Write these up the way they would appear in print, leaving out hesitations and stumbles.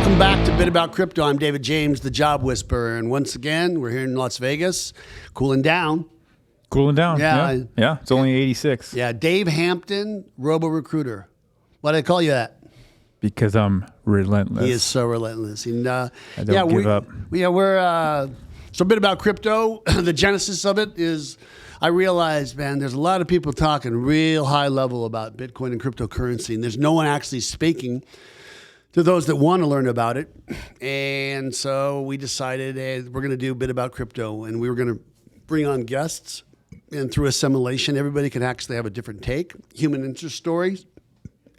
Welcome back to Bit About Crypto. I'm David James, the Job Whisperer. And once again, we're here in Las Vegas, cooling down. Cooling down. Yeah. It's only 86. Yeah, Dave Hampton, Robo-Recruiter. Why did I call you that? Because I'm relentless. He is so relentless. And, I don't give up. We're so a bit about crypto. The genesis of it is I realized, man, there's a lot of people talking real high level about Bitcoin and cryptocurrency, and there's no one actually speaking to those that want to learn about it. And so we decided, hey, we're going to do a bit about crypto, and we were going to bring on guests. And through assimilation, everybody can actually have a different take, human interest stories.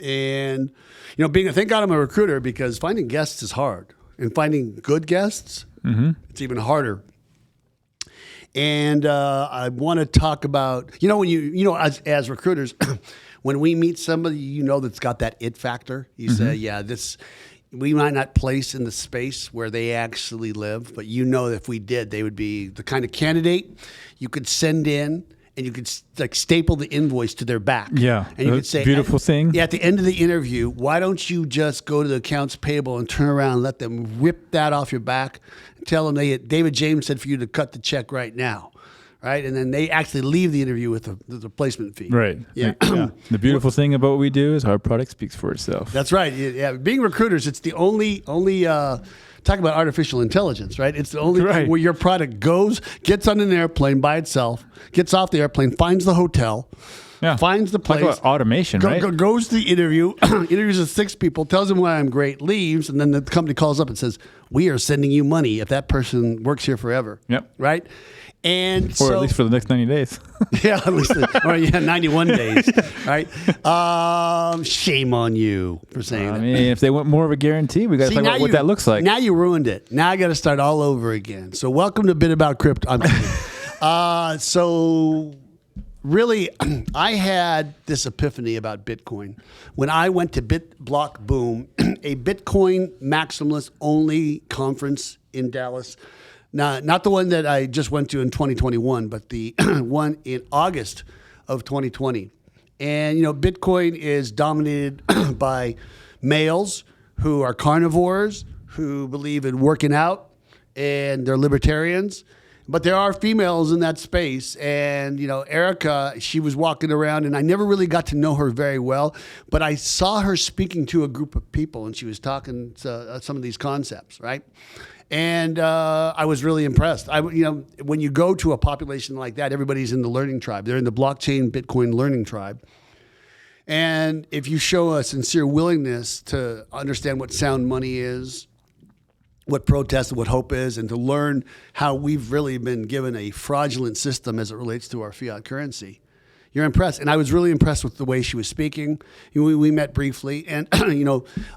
And, you know, thank God I'm a recruiter, because finding guests is hard. And finding good guests, it's even harder. And I want to talk about, as recruiters, when we meet somebody, that's got that it factor, you say, yeah, we might not place in the space where they actually live, but if we did, they would be the kind of candidate you could send in and you could staple the invoice to their back. Yeah. And you could say, beautiful thing. Yeah, at the end of the interview, why don't you just go to the accounts payable and turn around and let them rip that off your back and tell them David James said for you to cut the check right now. Right, and then they actually leave the interview with the placement fee. Right. Yeah. The beautiful thing about what we do is our product speaks for itself. That's right. Yeah. Being recruiters, it's the only talk about artificial intelligence, right? It's the only thing where your product gets on an airplane by itself, gets off the airplane, finds the hotel, finds the place. Talk about automation, right? Goes to the interview, interviews with 6 people, tells them why I'm great, leaves, and then the company calls up and says, "We are sending you money if that person works here forever." Yep. Right. And or at least for the next 90 days. Yeah, at least 91 days, right? Shame on you for saying that. I mean, if they want more of a guarantee, we got to talk about what that looks like. Now you ruined it. Now I got to start all over again. So welcome to Bit About Crypto. I'm kidding. So really, I had this epiphany about Bitcoin when I went to BitBlock Boom, a Bitcoin maximalist only conference in Dallas. Not the one that I just went to in 2021, but the one in August of 2020. And, Bitcoin is dominated by males who are carnivores, who believe in working out, and they're libertarians. But there are females in that space. And, Eryka, she was walking around, and I never really got to know her very well, but I saw her speaking to a group of people, and she was talking to some of these concepts, right? And I was really impressed. When you go to a population like that, everybody's in the learning tribe. They're in the blockchain Bitcoin learning tribe. And if you show a sincere willingness to understand what sound money is, what protest and what hope is, and to learn how we've really been given a fraudulent system as it relates to our fiat currency, you're impressed. And I was really impressed with the way she was speaking. We met briefly, and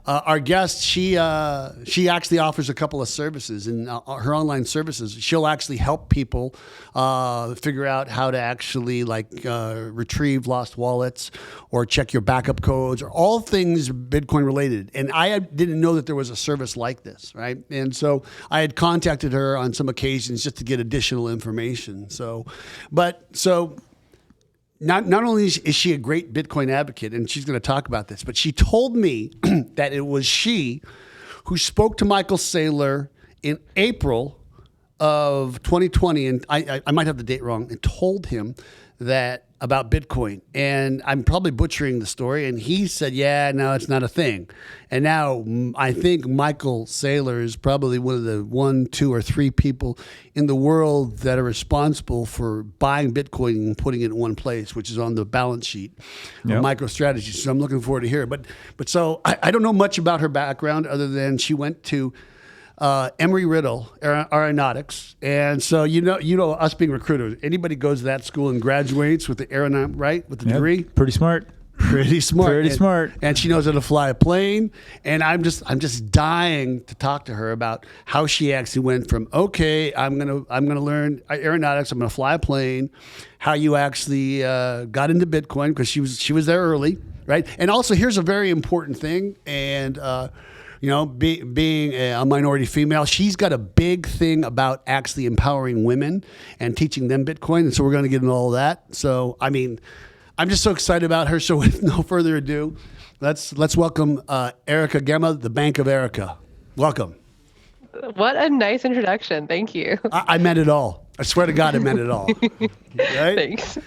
our guest, she actually offers a couple of services, and her online services, she'll actually help people figure out how to actually retrieve lost wallets or check your backup codes, or all things Bitcoin related. And I didn't know that there was a service like this, right? And so I had contacted her on some occasions just to get additional information. Not only is she a great Bitcoin advocate, and she's going to talk about this, but she told me that it was she who spoke to Michael Saylor in April of 2020, and I might have the date wrong, and told him that about Bitcoin. And I'm probably butchering the story, and he said, yeah, no, it's not a thing. And now I think Michael Saylor is probably one of the 1, 2, or 3 people in the world that are responsible for buying Bitcoin and putting it in one place, which is on the balance sheet of MicroStrategy. So I'm looking forward to hear it. But so I don't know much about her background other than she went to Embry-Riddle Aeronautics, and so us being recruiters, anybody goes to that school and graduates with the aeronaut, right, with the degree. Pretty smart. And she knows how to fly a plane. And I'm just dying to talk to her about how she actually went from I'm gonna learn aeronautics, I'm gonna fly a plane, how you actually got into Bitcoin, because she was there early, right? And also here's a very important thing, and being a minority female, she's got a big thing about actually empowering women and teaching them Bitcoin. And so we're going to get into all of that. So, I'm just so excited about her. So with no further ado, let's welcome Eryka Gemma, the Bank of Eryka. Welcome. What a nice introduction. Thank you. I meant it all. I swear to God, I meant it all. Right? Thanks.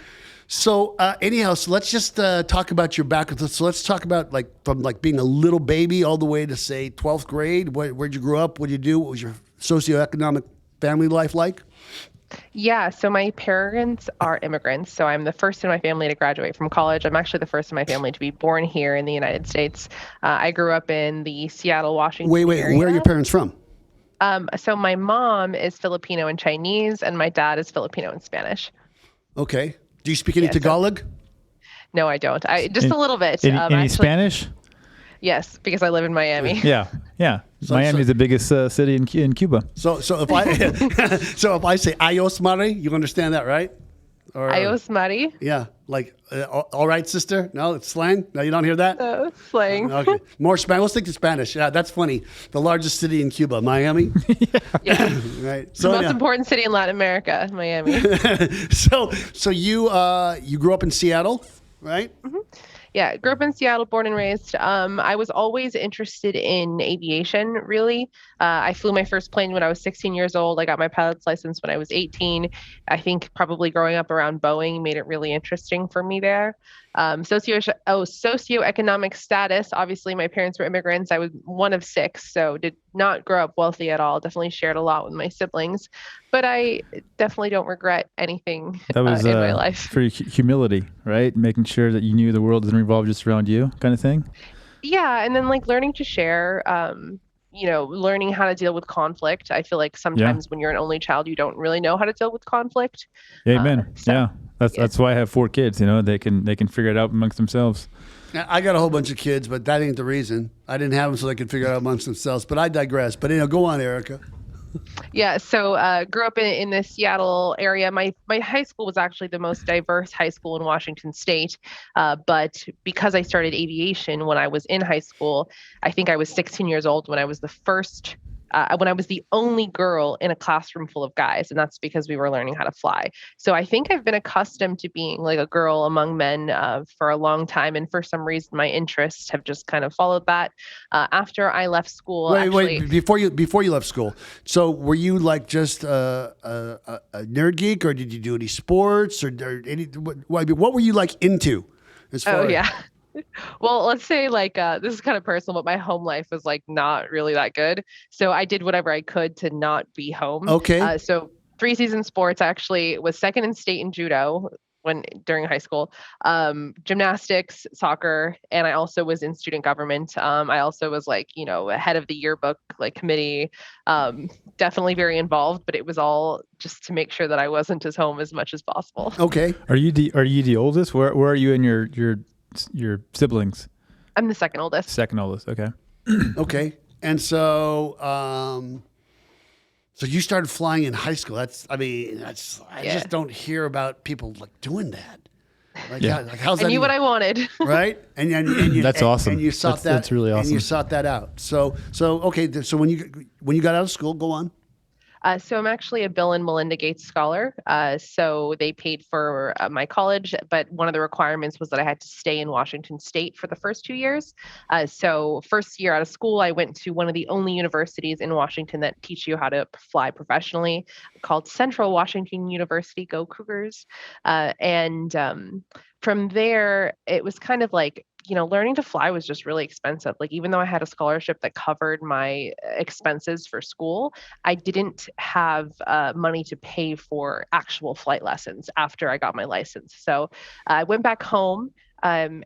So anyhow, so let's just talk about your background. So let's talk about from being a little baby all the way to say 12th grade. Where'd you grow up? What did you do? What was your socioeconomic family life like? Yeah, so my parents are immigrants. So I'm the first in my family to graduate from college. I'm actually the first in my family to be born here in the United States. I grew up in the Seattle, Washington area. Where are your parents from? So my mom is Filipino and Chinese, and my dad is Filipino and Spanish. Okay. Do you speak any Tagalog? No, I don't. Just a little bit. Any Spanish? Yes, because I live in Miami. Yeah. Miami is the biggest city in Cuba. So if I if I say "Ayos Mari," you understand that, right? Or, Ayos Mari? Yeah, all right, sister. No, it's slang. No, you don't hear that. No, slang. Okay, more Spanish. Let's stick to Spanish. Yeah, that's funny. The largest city in Cuba, Miami. Yeah. Right. So the most important city in Latin America, Miami. So you grew up in Seattle, right? Mm-hmm. Yeah, grew up in Seattle, born and raised. I was always interested in aviation, really. I flew my first plane when I was 16 years old. I got my pilot's license when I was 18. I think probably growing up around Boeing made it really interesting for me there. Socioeconomic status. Obviously, my parents were immigrants. I was one of 6, so did not grow up wealthy at all. Definitely shared a lot with my siblings, but I definitely don't regret anything that was, in my life. For humility, right? Making sure that you knew the world doesn't revolve just around you, kind of thing. Yeah, and then learning to share. Learning how to deal with conflict. I feel like sometimes when you're an only child, you don't really know how to deal with conflict. Amen. That's why I have 4 kids. They can figure it out amongst themselves. I got a whole bunch of kids, but that ain't the reason. I didn't have them so they could figure it out amongst themselves. But I digress. But go on, Eryka. Yeah, so grew up in the Seattle area. My high school was actually the most diverse high school in Washington State. But because I started aviation when I was in high school, I think I was 16 years old when I was the only girl in a classroom full of guys. And that's because we were learning how to fly. So I think I've been accustomed to being like a girl among men for a long time. And for some reason, my interests have just kind of followed that. After I left school. Wait, before you left school. So were you just a nerd geek, or did you do any sports or any, what were you into? Yeah. Well, let's say this is kind of personal, but my home life was not really that good. So I did whatever I could to not be home. Okay. So 3-season sports. I actually was second in state in judo during high school, gymnastics, soccer, and I also was in student government. I also was head of the yearbook committee. Definitely very involved, but it was all just to make sure that I wasn't as home as much as possible. Okay. Are you the oldest? Where are you in your siblings? I'm the second oldest. Second oldest. Okay. Okay. And so, so you started flying in high school. I just don't hear about people doing that. How's that? I knew what I wanted. Right. And you, that's awesome. And you sought that. That's really awesome. And you sought that out. So okay. So when you got out of school, go on. So I'm actually a Bill and Melinda Gates scholar. So they paid for my college, but one of the requirements was that I had to stay in Washington State for the first 2 years. So first year out of school, I went to one of the only universities in Washington that teach you how to fly professionally, called Central Washington University. Go Cougars! From there, it was kind of learning to fly was just really expensive. Even though I had a scholarship that covered my expenses for school, I didn't have money to pay for actual flight lessons after I got my license. So I went back home and,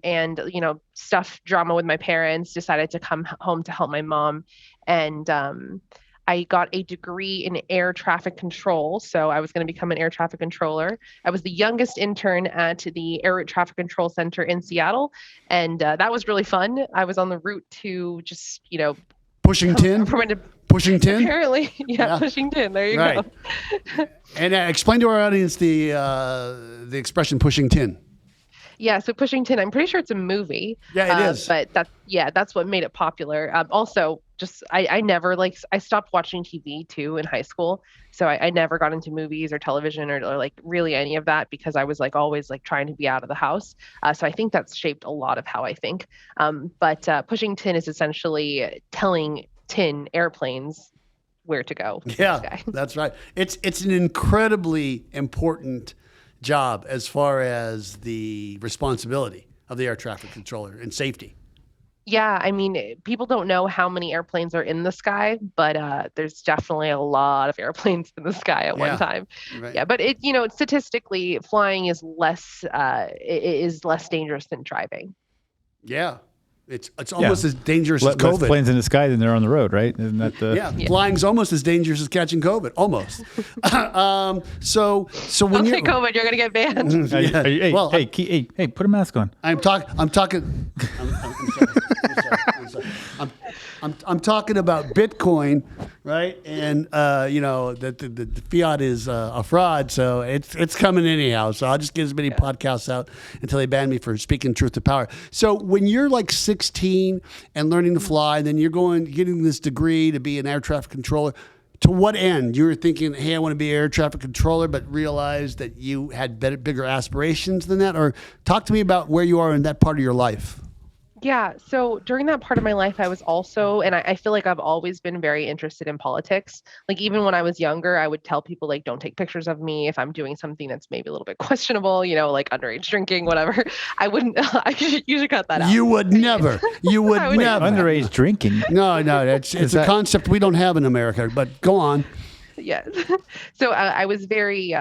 stuff drama with my parents, decided to come home to help my mom. And I got a degree in air traffic control. So I was going to become an air traffic controller. I was the youngest intern at the Air Traffic Control Center in Seattle. And that was really fun. I was on the route to just, pushing tin? Pushing tin? Apparently. Yeah, pushing tin. There you go. And explain to our audience the expression pushing tin. Yeah, so Pushing Tin, I'm pretty sure it's a movie. Yeah, it is. But that's what made it popular. Also, just I never I stopped watching TV too in high school, so I never got into movies or television or really any of that because I was always trying to be out of the house. So I think that's shaped a lot of how I think. But Pushing Tin is essentially telling tin airplanes where to go. Yeah, that's right. It's an incredibly important job as far as the responsibility of the air traffic controller and safety. Yeah, I mean, people don't know how many airplanes are in the sky, but there's definitely a lot of airplanes in the sky at one Yeah, time. right. Yeah, but statistically, flying is less dangerous than driving. Yeah. It's almost as dangerous as Less COVID. planes in the sky than they're on the road, right? Isn't that the? Yeah, flying's almost as dangerous as catching COVID, almost. So when Don't you're say COVID, you're gonna get banned. Yeah. Hey, Well, hey, put a mask on. I'm talking. I'm talking about Bitcoin, right? And that the fiat is a fraud, so it's coming anyhow. So I'll just get as many podcasts out until they ban me for speaking truth to power. So when you're like 16 and learning to fly, then you're getting this degree to be an air traffic controller. To what end? You were thinking, hey, I want to be an air traffic controller, but realized that you had bigger aspirations than that? Or talk to me about where you are in that part of your life. Yeah, so during that part of my life, I was also, and I feel like I've always been very interested in politics. Like even when I was younger, I would tell people like, don't take pictures of me if I'm doing something that's maybe a little bit questionable, like underage drinking, whatever. I wouldn't. You should cut that out. You would never. You would never. Underage drinking. No, it's a concept we don't have in America. But go on. Yes. So I was very.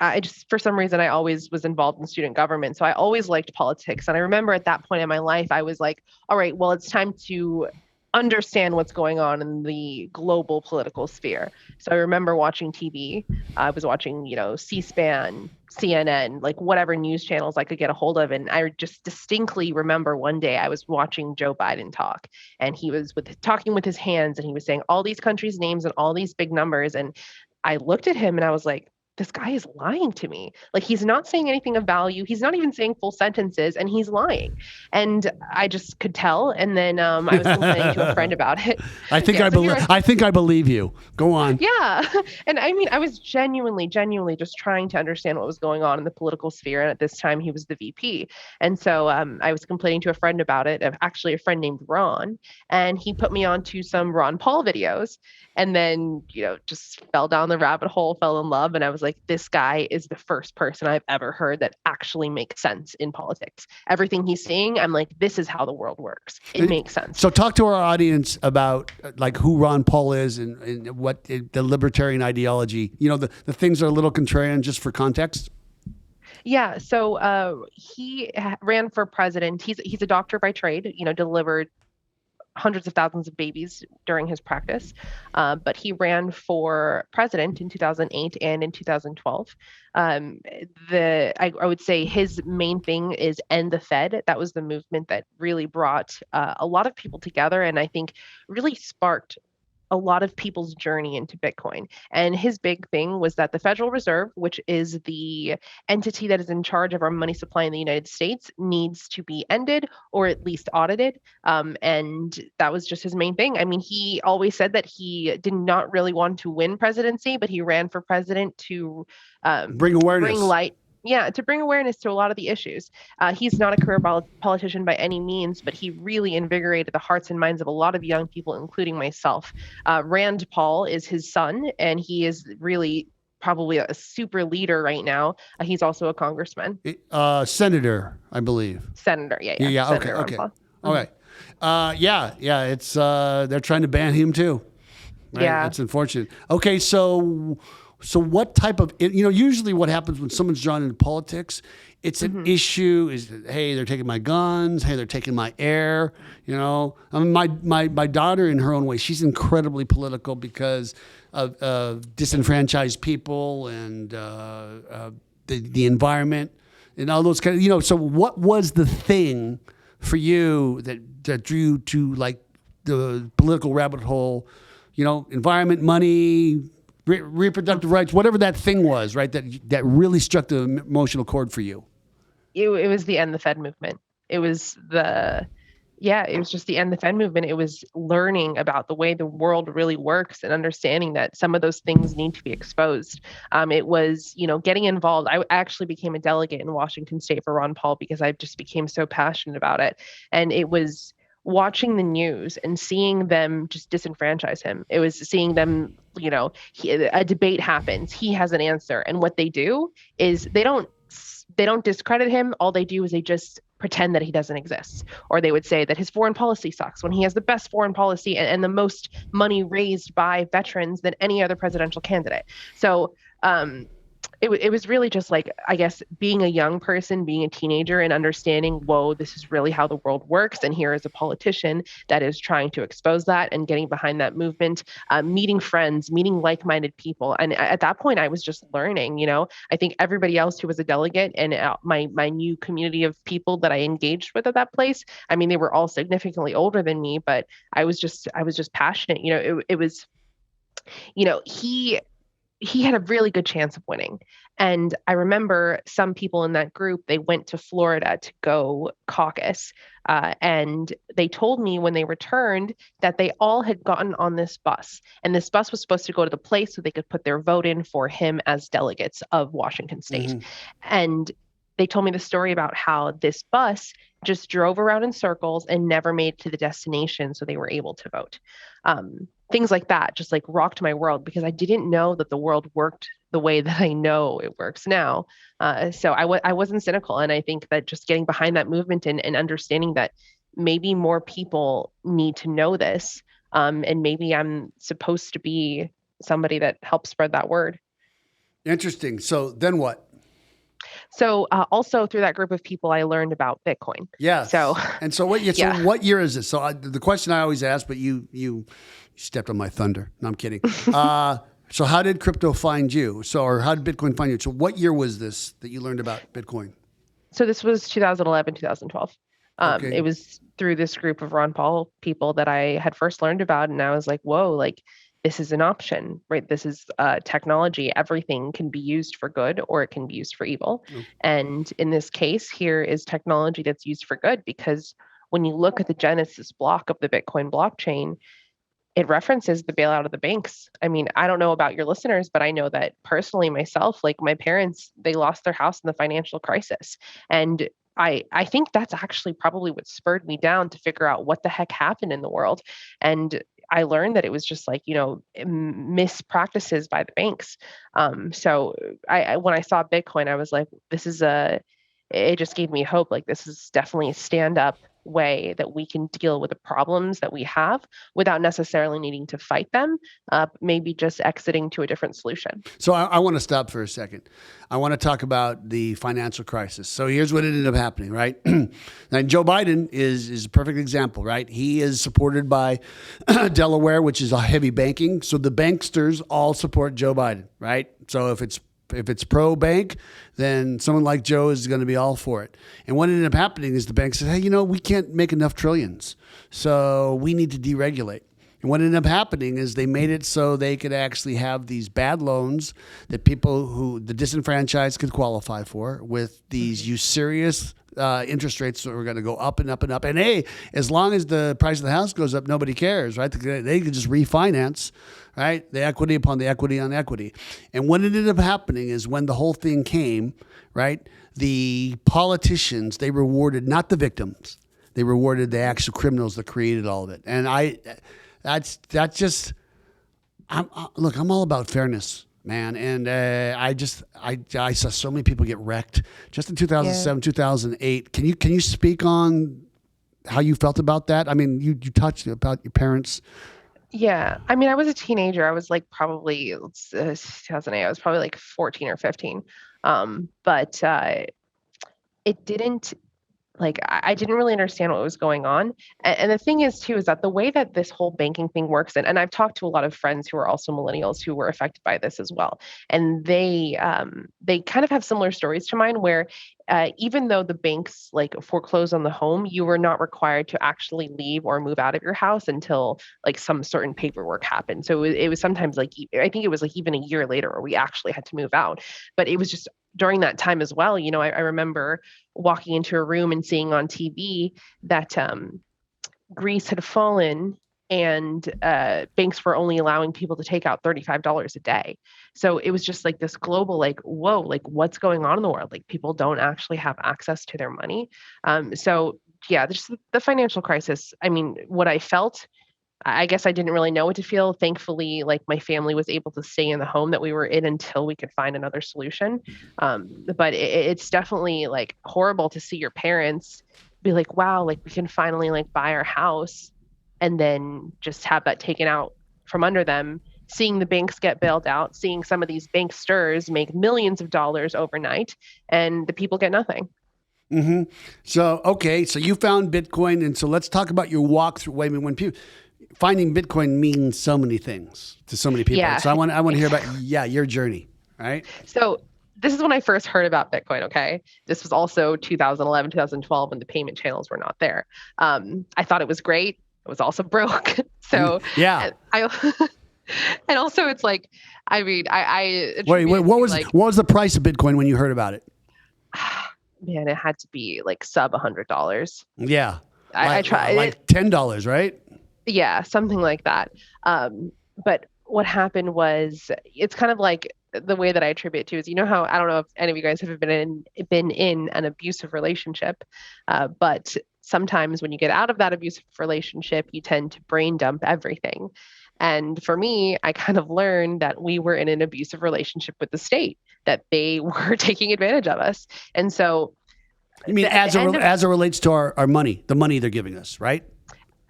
I just, for some reason, I always was involved in student government. So I always liked politics. And I remember at that point in my life, I was like, all right, well, it's time to understand what's going on in the global political sphere. So I remember watching TV. I was watching, C-SPAN, CNN, like whatever news channels I could get a hold of. And I just distinctly remember one day I was watching Joe Biden talk, and he was talking with his hands, and he was saying all these countries' names and all these big numbers. And I looked at him and I was like, this guy is lying to me. Like he's not saying anything of value. He's not even saying full sentences, and he's lying. And I just could tell. And then I was complaining to a friend about it. I think I believe you. Go on. Yeah. And I mean, I was genuinely just trying to understand what was going on in the political sphere. And at this time, he was the VP. And so I was complaining to a friend about it, actually a friend named Ron. And he put me onto some Ron Paul videos. And then, just fell down the rabbit hole, fell in love. And I was like, this guy is the first person I've ever heard that actually makes sense in politics. Everything he's saying, I'm like, this is how the world works. It makes sense. So talk to our audience about like who Ron Paul is and what the libertarian ideology, the things that are a little contrarian, just for context. Yeah. So he ran for president. He's a doctor by trade, delivered hundreds of thousands of babies during his practice. But he ran for president in 2008 and in 2012. I would say his main thing is End the Fed. That was the movement that really brought a lot of people together, and I think really sparked a lot of people's journey into Bitcoin. And his big thing was that the Federal Reserve, which is the entity that is in charge of our money supply in the United States, needs to be ended or at least audited. And that was just his main thing. I mean, he always said that he did not really want to win presidency, but he ran for president to bring awareness, bring light. Yeah, to bring awareness to a lot of the issues. He's not a career politician by any means, but he really invigorated the hearts and minds of a lot of young people, including myself. Rand Paul is his son, and he is really probably a super leader right now. He's also a congressman. Senator, I believe. Senator, yeah. Senator okay. All right. It's they're trying to ban him too. Right? Yeah. It's unfortunate. Okay, so what type of, usually what happens when someone's drawn into politics, it's an issue is, hey, they're taking my guns. Hey, they're taking my air. I mean, my daughter in her own way, she's incredibly political because of disenfranchised people and the environment and all those kind of, so what was the thing for you that drew you to like the political rabbit hole, environment, money, reproductive rights, whatever that thing was, right? That really struck the emotional chord for you. It was the End the Fed movement. It was just the End the Fed movement. It was learning about the way the world really works and understanding that some of those things need to be exposed. It was, getting involved. I actually became a delegate in Washington State for Ron Paul because I just became so passionate about it. And it was watching the news and seeing them just disenfranchise him. It was seeing them, a debate happens, he has an answer, and what they do is they don't discredit him. All they do is they just pretend that he doesn't exist. Or they would say that his foreign policy sucks when he has the best foreign policy and the most money raised by veterans than any other presidential candidate. So it was really just like, I guess, being a young person, being a teenager and understanding, whoa, this is really how the world works. And here is a politician that is trying to expose that and getting behind that movement, meeting friends, meeting like-minded people. And at that point, I was just learning, I think everybody else who was a delegate and my new community of people that I engaged with at that place, I mean, they were all significantly older than me, but I was just passionate. It was, he had a really good chance of winning. And I remember some people in that group, they went to Florida to go caucus. And they told me when they returned that they all had gotten on this bus. And this bus was supposed to go to the place so they could put their vote in for him as delegates of Washington State. Mm-hmm. And they told me the story about how this bus just drove around in circles and never made it to the destination, so they were able to vote. Things like that just like rocked my world because I didn't know that the world worked the way that I know it works now. So I wasn't cynical. And I think that just getting behind that movement and understanding that maybe more people need to know this, and maybe I'm supposed to be somebody that helps spread that word. Interesting. So then what? So also through that group of people, I learned about Bitcoin. Yeah. So what year is this? So the question I always ask, but you stepped on my thunder. No, I'm kidding. So how did crypto find you? Or how did Bitcoin find you? So what year was this that you learned about Bitcoin? So this was 2011, 2012. Okay. It was through this group of Ron Paul people that I had first learned about. And I was like, whoa, like this is an option, right? This is technology. Everything can be used for good or it can be used for evil. Oh. And in this case, here is technology that's used for good because when you look at the Genesis block of the Bitcoin blockchain, it references the bailout of the banks. I mean, I don't know about your listeners, but I know that personally myself, like my parents, they lost their house in the financial crisis. And I think that's actually probably what spurred me down to figure out what the heck happened in the world. And I learned that it was just like, mispractices by the banks. So when I saw Bitcoin, I was like, it just gave me hope. Like, this is definitely a stand-up way that we can deal with the problems that we have without necessarily needing to fight them, maybe just exiting to a different solution. So I want to stop for a second. I want to talk about the financial crisis. So here's what ended up happening, right? Now, Joe Biden is a perfect example, right? He is supported by Delaware, which is a heavy banking. So the banksters all support Joe Biden, right? So if it's pro-bank, then someone like Joe is going to be all for it. And what ended up happening is the bank said, hey, we can't make enough trillions, so we need to deregulate. And what ended up happening is they made it so they could actually have these bad loans that people the disenfranchised could qualify for with these usurious interest rates that were going to go up and up and up. And hey, as long as the price of the house goes up, nobody cares, right? They could just refinance, right? The equity upon the equity on equity. And what ended up happening is when the whole thing came, right, the politicians, they rewarded not the victims. They rewarded the actual criminals that created all of it. And I'm all about fairness, man. And I saw so many people get wrecked just in 2007, 2008. Can you speak on how you felt about that? I mean, you touched about your parents. Yeah. I mean, I was a teenager. I was like probably 2008. I was probably like 14 or 15. But it didn't, like, I didn't really understand what was going on. And the thing is, too, is that the way that this whole banking thing works, and I've talked to a lot of friends who are also millennials who were affected by this as well. And they kind of have similar stories to mine where even though the banks like foreclose on the home, you were not required to actually leave or move out of your house until like some certain paperwork happened. So it was sometimes like, I think it was like even a year later where we actually had to move out. But it was just during that time as well. I remember walking into a room and seeing on TV that Greece had fallen and banks were only allowing people to take out $35 a day. So it was just like this global, like, whoa, like what's going on in the world? Like people don't actually have access to their money. So yeah, just the financial crisis. I mean, what I felt, I guess I didn't really know what to feel. Thankfully, like my family was able to stay in the home that we were in until we could find another solution. But it's definitely like horrible to see your parents be like, wow, like we can finally like buy our house, and then just have that taken out from under them. Seeing the banks get bailed out, seeing some of these banksters make millions of dollars overnight, and the people get nothing. Mm-hmm. So, okay, so you found Bitcoin, and so let's talk about your walkthrough. Wait a minute, when people finding Bitcoin means so many things to so many people. Yeah. So I want to hear about your journey, right? So this is when I first heard about Bitcoin. Okay, this was also 2011, 2012, when the payment channels were not there. I thought it was great. It was also broke. So yeah, I and also it's like, I mean, I wait, what was the price of Bitcoin when you heard about it? Man, it had to be like sub $100. Yeah, I tried like $10, right? Yeah, something like that. But what happened was, it's kind of like the way that I attribute it to is, you know how, I don't know if any of you guys have been in an abusive relationship, but sometimes when you get out of that abusive relationship, you tend to brain dump everything. And for me, I kind of learned that we were in an abusive relationship with the state, that they were taking advantage of us. And so, you mean as it relates to our money, the money they're giving us, right?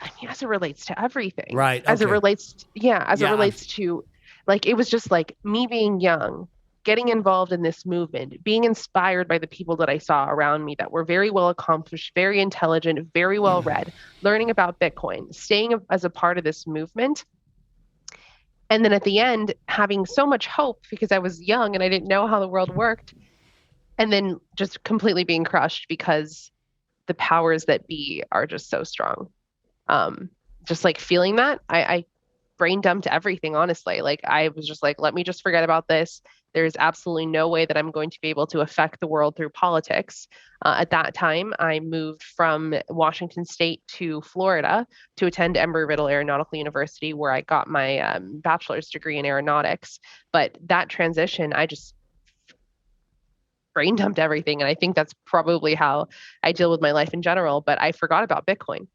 I mean, as it relates to everything, right? As it relates, it relates to, like, it was just like me being young, getting involved in this movement, being inspired by the people that I saw around me that were very well accomplished, very intelligent, very well read, learning about Bitcoin, staying as a part of this movement. And then at the end, having so much hope because I was young and I didn't know how the world worked. And then just completely being crushed because the powers that be are just so strong. Just like feeling that, I brain dumped everything, honestly. Like I was just like, let me just forget about this. There's absolutely no way that I'm going to be able to affect the world through politics. At that time, I moved from Washington State to Florida to attend Embry-Riddle Aeronautical University, where I got my bachelor's degree in aeronautics. But that transition, I just brain dumped everything. And I think that's probably how I deal with my life in general. But I forgot about Bitcoin.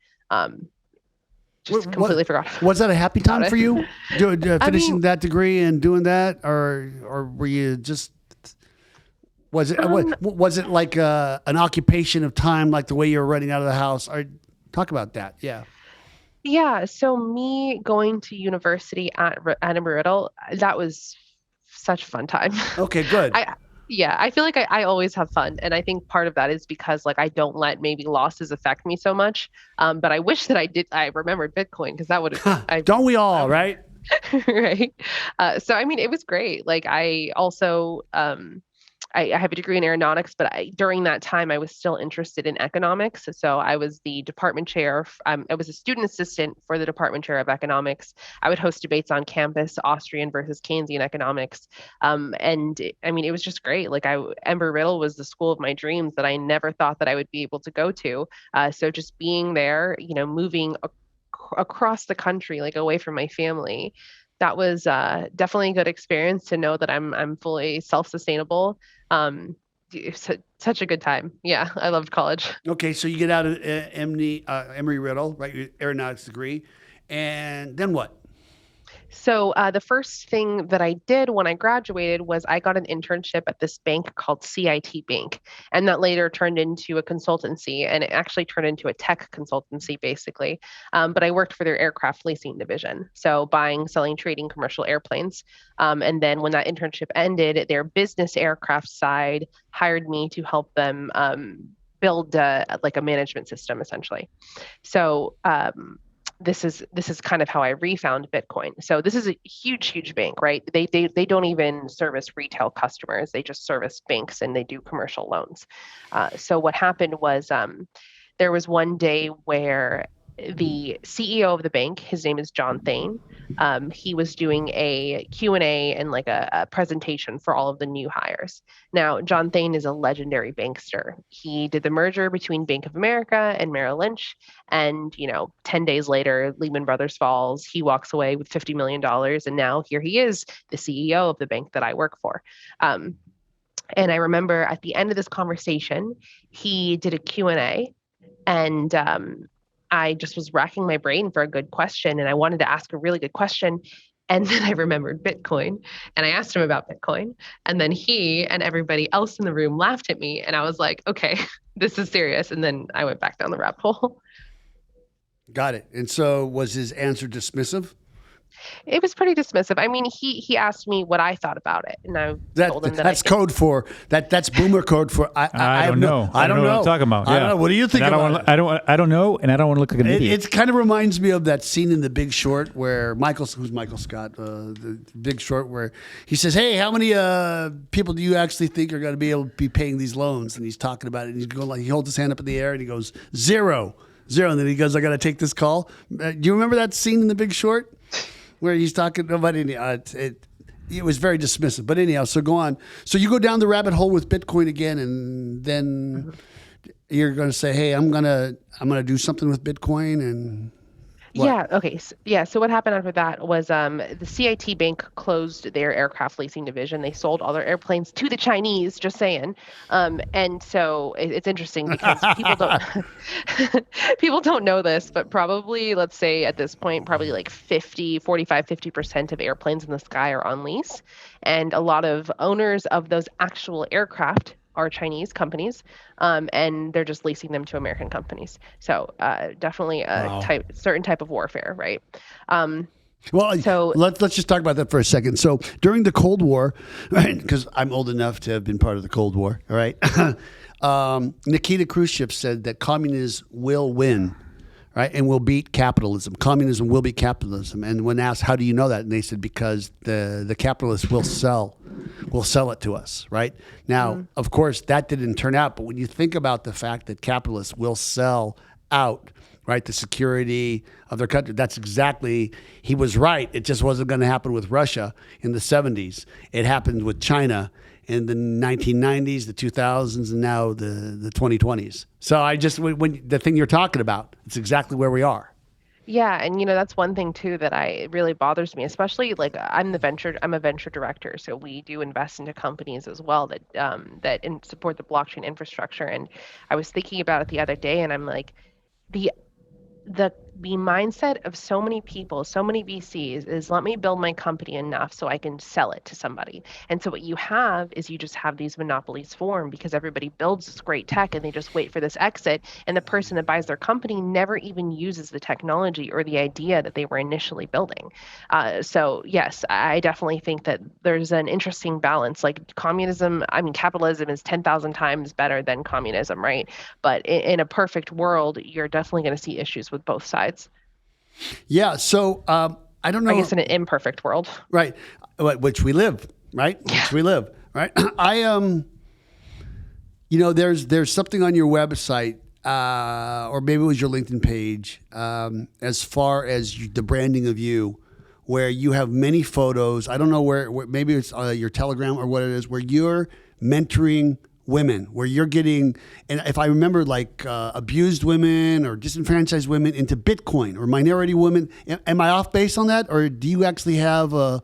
Completely forgot. Was that a happy time for you, finishing that degree and doing that, or were you just? Was it like an occupation of time, like the way you were running out of the house? Or talk about that. Yeah. Yeah. So me going to university at Embry-Riddle, that was such a fun time. Okay, good. I feel like I always have fun. And I think part of that is because like I don't let maybe losses affect me so much. But I wish that I remembered Bitcoin, because that would have. Don't we all, right? Right. So, I mean, it was great. Like I also, I have a degree in aeronautics, but during that time, I was still interested in economics. So I was the department chair. I was a student assistant for the department chair of economics. I would host debates on campus, Austrian versus Keynesian economics. And I mean, it was just great. Like Embry-Riddle was the school of my dreams that I never thought that I would be able to go to. So just being there, moving across the country, like away from my family, that was definitely a good experience to know that I'm fully self-sustainable. Such a good time. Yeah, I loved college. Okay, so you get out of Embry-Riddle, right? Your aeronautics degree, and then what? So the first thing that I did when I graduated was I got an internship at this bank called CIT Bank, and that later turned into a consultancy, and it actually turned into a tech consultancy, basically. But I worked for their aircraft leasing division, so buying, selling, trading commercial airplanes. And then when that internship ended, their business aircraft side hired me to help them build like a management system, essentially. So this is kind of how I refound Bitcoin. So this is a huge bank, right? They don't even service retail customers. They just service banks, and they do commercial loans. So what happened was there was one day where the CEO of the bank, his name is John Thane, he was doing a Q&A and like a presentation for all of the new hires. Now, John Thane is a legendary bankster. He did the merger between Bank of America and Merrill Lynch. And, 10 days later, Lehman Brothers falls. He walks away with $50 million. And now here he is, the CEO of the bank that I work for. And I remember at the end of this conversation, he did a Q&A. And I just was racking my brain for a good question, and I wanted to ask a really good question. And then I remembered Bitcoin, and I asked him about Bitcoin. And then he and everybody else in the room laughed at me. And I was like, okay, this is serious. And then I went back down the rabbit hole. Got it. And so was his answer dismissive? It was pretty dismissive. I mean, he asked me what I thought about it, and I told him that that's code for that. That's boomer code for I don't know. I don't know what I'm talking about. I don't know. What do you think about it? I don't know, and I don't want to look like an idiot. It kind of reminds me of that scene in The Big Short where who's Michael Scott, the Big Short, where he says, "Hey, how many people do you actually think are going to be able to be paying these loans?" And he's talking about it, and he's going like he holds his hand up in the air and he goes zero, and then he goes, "I got to take this call." Do you remember that scene in The Big Short? Where he's talking about it was very dismissive. But anyhow, so go on. So you go down the rabbit hole with Bitcoin again, and then you're going to say, "Hey, I'm gonna do something with Bitcoin." And what? Yeah. Okay. So what happened after that was the CIT Bank closed their aircraft leasing division. They sold all their airplanes to the Chinese. Just saying. And so it's interesting because people don't know this, but probably, let's say at this point, probably like 50% of airplanes in the sky are on lease, and a lot of owners of those actual aircraft are Chinese companies, and they're just leasing them to American companies. So definitely a certain type of warfare, right? Well, so let's just talk about that for a second. So during the Cold War, right, because I'm old enough to have been part of the Cold War, all right, Nikita Khrushchev said that communism will win, right, and will beat capitalism. Communism will beat capitalism. And when asked, how do you know that? And they said, because the capitalists will sell it to us, right? Now, of course, that didn't turn out. But when you think about the fact that capitalists will sell out, right, the security of their country, that's exactly, he was right. It just wasn't going to happen with Russia in the 70s. It happened with China in the 1990s, the 2000s, and now the 2020s. So when the thing you're talking about, it's exactly where we are. Yeah, and that's one thing too that really bothers me, especially like I'm a venture director, so we do invest into companies as well that support the blockchain infrastructure. And I was thinking about it the other day, and I'm like, the the mindset of so many people, so many VCs is, let me build my company enough so I can sell it to somebody. And so what you have is you just have these monopolies form because everybody builds this great tech and they just wait for this exit. And the person that buys their company never even uses the technology or the idea that they were initially building. So yes, I definitely think that there's an interesting balance. Like capitalism is 10,000 times better than communism, right? But in a perfect world, you're definitely going to see issues with both sides. Yeah. So I don't know. I guess in an imperfect world, right? Which we live, right? Yeah. Which we live, right? There's something on your website, or maybe it was your LinkedIn page, as far as the branding of you, where you have many photos. I don't know where maybe it's your Telegram or what it is, where you're mentoring women, where you're getting, and if I remember, like abused women or disenfranchised women into Bitcoin, or minority women. Am I off base on that, or do you actually have a?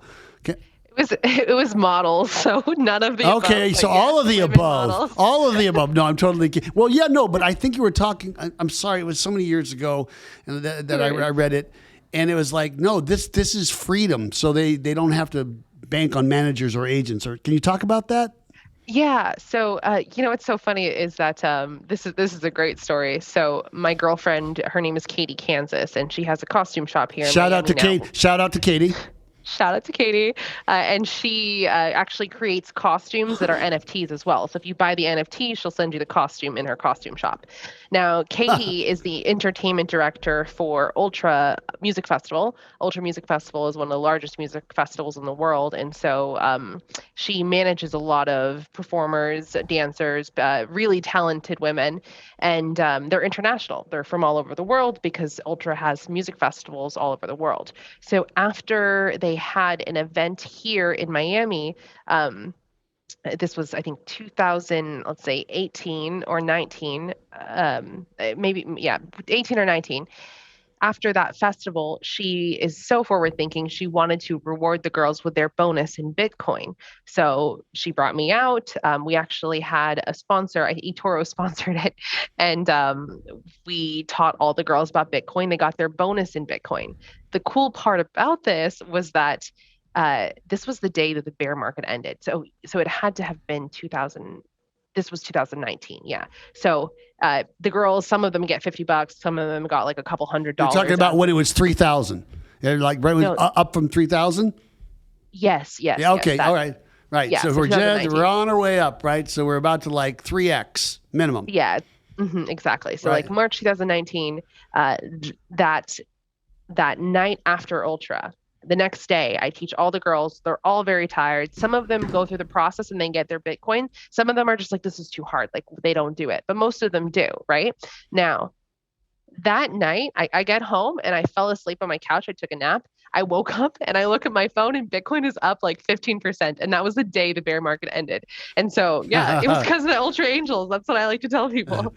It was models, so none of the above. Okay, so all of the above. All of the above. No, I'm totally kidding. Well, yeah, no, but I think you were talking. I'm sorry, it was so many years ago, and that I read it, and it was like, no, this is freedom, so they don't have to bank on managers or agents. Or can you talk about that? Yeah. So, what's so funny is that this is a great story. So, my girlfriend, her name is Katie Kansas, and she has a costume shop here. Shout out to Katie. Shout out to Katie. Shout out to Katie. And she actually creates costumes that are NFTs as well. So if you buy the NFT, she'll send you the costume in her costume shop. Now, Katie is the entertainment director for Ultra Music Festival. Ultra Music Festival is one of the largest music festivals in the world. And so she manages a lot of performers, dancers, really talented women. And they're international. They're from all over the world because Ultra has music festivals all over the world. So after they had an event here in Miami, this was, I think, 2000, let's say 18 or 19, maybe, yeah, 18 or 19. after that festival, she is so forward thinking. She wanted to reward the girls with their bonus in Bitcoin. So she brought me out. We actually had a sponsor, eToro sponsored it. And we taught all the girls about Bitcoin. They got their bonus in Bitcoin. The cool part about this was that this was the day that the bear market ended. So it had to have been 2000. This was 2019. Yeah. So the girls, some of them get $50. Some of them got like a couple $100. You're talking about when it was 3,000. Like right when No. up from 3,000? Yes. Yeah, okay. Yes, all right. Right. Yeah, so so we're on our way up, right? So we're about to like 3x minimum. Yeah, exactly. So Right. like March 2019, that night after Ultra, the next day, I teach all the girls. They're all very tired. Some of them go through the process and then get their Bitcoin. Some of them are just like, this is too hard. Like they don't do it, but most of them do, right? Now, that night, I get home and I fell asleep on my couch. I took a nap. I woke up and I look at my phone and Bitcoin is up like 15%. And that was the day the bear market ended. And so, yeah, it was because of the Ultra Angels. That's what I like to tell people.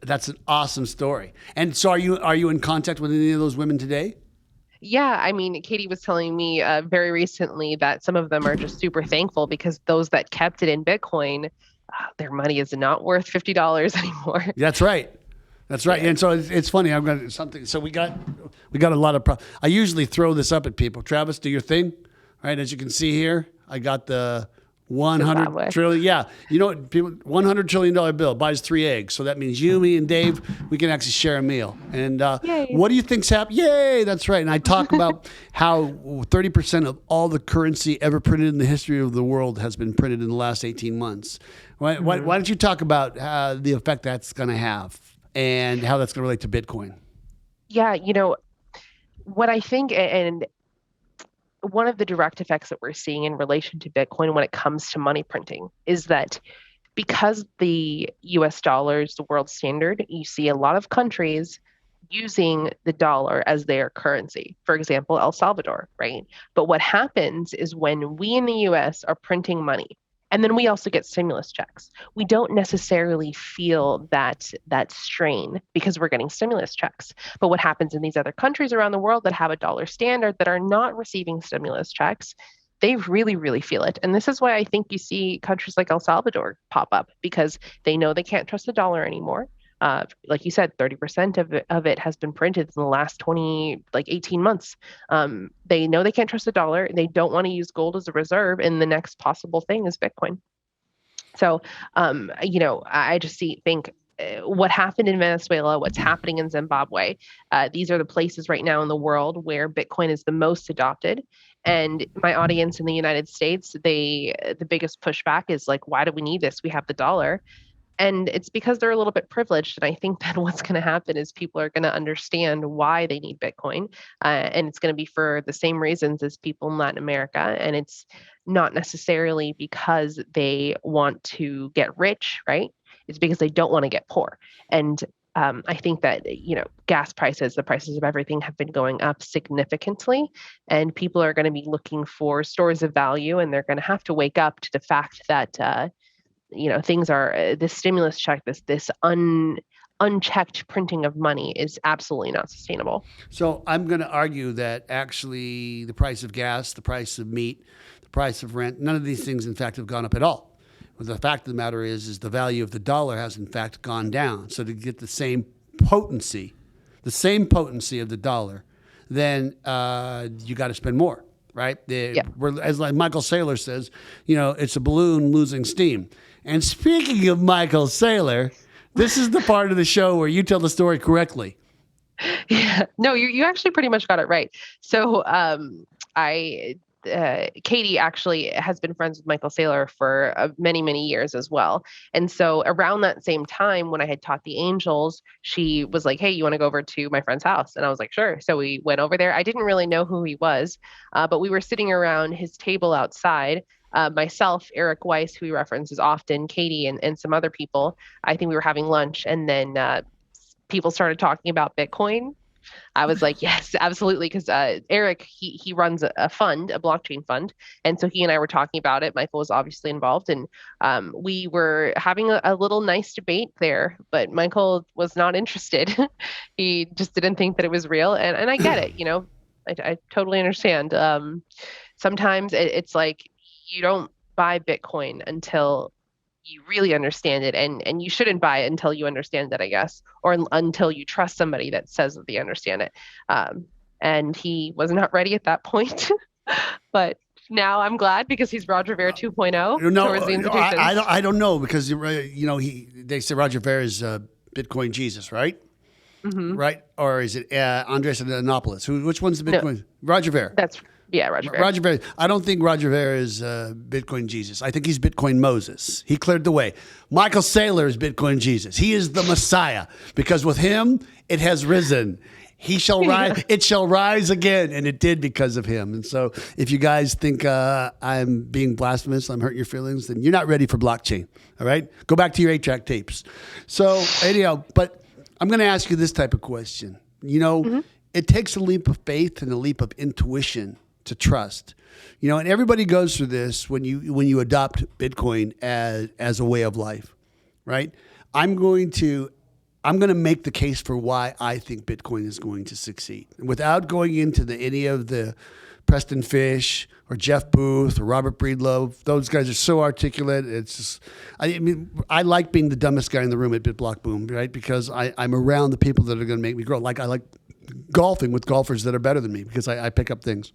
That's an awesome story. And so are you in contact with any of those women today? Yeah, I mean, Katie was telling me very recently that some of them are just super thankful because those that kept it in Bitcoin, their money is not worth $50 anymore. That's right. That's right. Yeah. And so it's funny. I've got something. So we got a lot of. I usually throw this up at people. Travis, do your thing. Right. As you can see here, I got the 100 Zimbabwe. trillion. Yeah. You know what? People, $100 trillion bill buys 3 eggs. So that means you, me, and Dave, we can actually share a meal. And Yay. what do you think's happening? Yay. That's right. And I talk about how 30% of all the currency ever printed in the history of the world has been printed in the last 18 months. Why don't you talk about the effect that's going to have and how that's going to relate to Bitcoin? Yeah, what I think, and one of the direct effects that we're seeing in relation to Bitcoin when it comes to money printing is that because the US dollar is the world standard, you see a lot of countries using the dollar as their currency. For example, El Salvador, right? But what happens is when we in the US are printing money, and then we also get stimulus checks, we don't necessarily feel that strain because we're getting stimulus checks. But what happens in these other countries around the world that have a dollar standard that are not receiving stimulus checks, they really, really feel it. And this is why I think you see countries like El Salvador pop up because they know they can't trust the dollar anymore. Like you said, 30% of it has been printed in the last 18 months. They know they can't trust the dollar. They don't want to use gold as a reserve. And the next possible thing is Bitcoin. So, I just think what happened in Venezuela, what's happening in Zimbabwe, these are the places right now in the world where Bitcoin is the most adopted. And my audience in the United States, the biggest pushback is like, why do we need this? We have the dollar. And it's because they're a little bit privileged. And I think that what's going to happen is people are going to understand why they need Bitcoin. And it's going to be for the same reasons as people in Latin America. And it's not necessarily because they want to get rich, right? It's because they don't want to get poor. And I think that, gas prices, the prices of everything have been going up significantly. And people are going to be looking for stores of value. And they're going to have to wake up to the fact that, things are this stimulus check, this unchecked printing of money is absolutely not sustainable. So I'm going to argue that actually the price of gas, the price of meat, the price of rent, none of these things, in fact, have gone up at all. But the fact of the matter is the value of the dollar has, in fact, gone down. So to get the same potency of the dollar, then you got to spend more, right? As like Michael Saylor says, it's a balloon losing steam. And speaking of Michael Saylor, this is the part of the show where you tell the story correctly. Yeah, no, you actually pretty much got it right. So Katie actually has been friends with Michael Saylor for many, many years as well. And so around that same time when I had taught the angels, she was like, hey, you want to go over to my friend's house? And I was like, sure. So we went over there. I didn't really know who he was, but we were sitting around his table outside. Myself, Eric Weiss, who he references often, Katie, and some other people. I think we were having lunch, and then people started talking about Bitcoin I was like, yes, absolutely. Because Eric, he runs a fund, a blockchain fund. And so he and I were talking about it. Michael was obviously involved. And we were having a little nice debate there, but Michael was not interested. He just didn't think that it was real. And I get it, I totally understand. Sometimes it's like you don't buy Bitcoin until you really understand it, and you shouldn't buy it until you understand it, I guess, or until you trust somebody that says that they understand it. And he was not ready at that point. But now I'm glad because he's Roger Ver 2.0 towards the institutions. I don't know because they say Roger Ver is Bitcoin Jesus, right? Mm-hmm. Right? Or is it Andres Antonopoulos? Which one's the Bitcoin? No, Roger Ver. Roger Ver. Roger Ver. I don't think Roger Ver is Bitcoin Jesus. I think he's Bitcoin Moses. He cleared the way. Michael Saylor is Bitcoin Jesus. He is the Messiah because with him, it has risen. He shall rise. It shall rise again. And it did because of him. And so if you guys think I'm being blasphemous, I'm hurting your feelings, then you're not ready for blockchain. All right? Go back to your 8-track tapes. So anyhow, but I'm going to ask you this type of question. It takes a leap of faith and a leap of intuition to trust, and everybody goes through this when you adopt Bitcoin as a way of life, right? I'm going to make the case for why I think Bitcoin is going to succeed without going into any of the Preston Fish or Jeff Booth or Robert Breedlove. Those guys are so articulate. It's just, I like being the dumbest guy in the room at BitBlock Boom, right? Because I'm around the people that are going to make me grow. Like I like golfing with golfers that are better than me because I pick up things.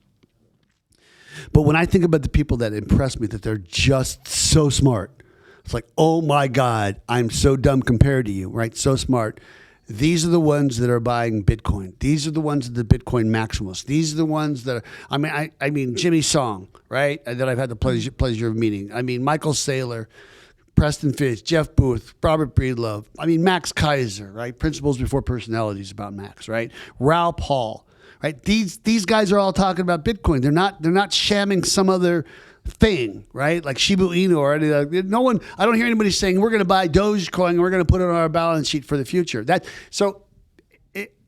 But when I think about the people that impress me, that they're just so smart, it's like, oh my God, I'm so dumb compared to you, right? So smart. These are the ones that are buying Bitcoin. These are the ones that the Bitcoin maximalists. These are the ones that are, I mean, Jimmy Song, right? That I've had the pleasure of meeting. I mean, Michael Saylor, Preston Fish, Jeff Booth, Robert Breedlove. I mean, Max Kaiser, right? Principles Before Personalities about Max, right? Raoul Paul. Right? These guys are all talking about Bitcoin. They're not shamming some other thing, right? Like Shiba Inu or anything. No one. I don't hear anybody saying we're going to buy Dogecoin and we're going to put it on our balance sheet for the future.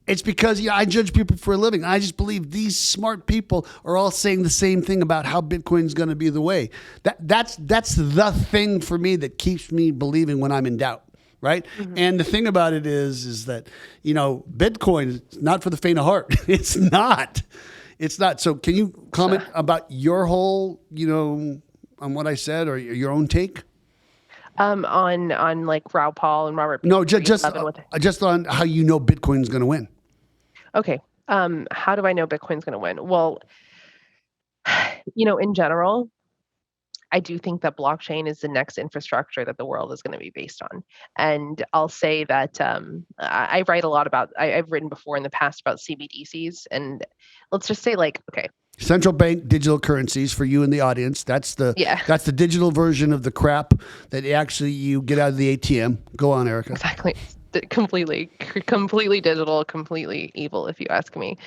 It's because I judge people for a living. I just believe these smart people are all saying the same thing about how Bitcoin is going to be the way. That's the thing for me that keeps me believing when I'm in doubt. Right. Mm-hmm. And the thing about it is that, Bitcoin is not for the faint of heart. It's not. So can you comment about your whole, on what I said or your own take? On like Raoul Paul and Robert. No, just on how Bitcoin's going to win. Okay. How do I know Bitcoin's going to win? Well, in general, I do think that blockchain is the next infrastructure that the world is going to be based on. And I'll say that I write a lot about, I've written before in the past about CBDCs. And let's just say central bank digital currencies for you in the audience. That's the digital version of the crap that actually you get out of the ATM. Go on, Eryka. Exactly. Completely digital, completely evil, if you ask me.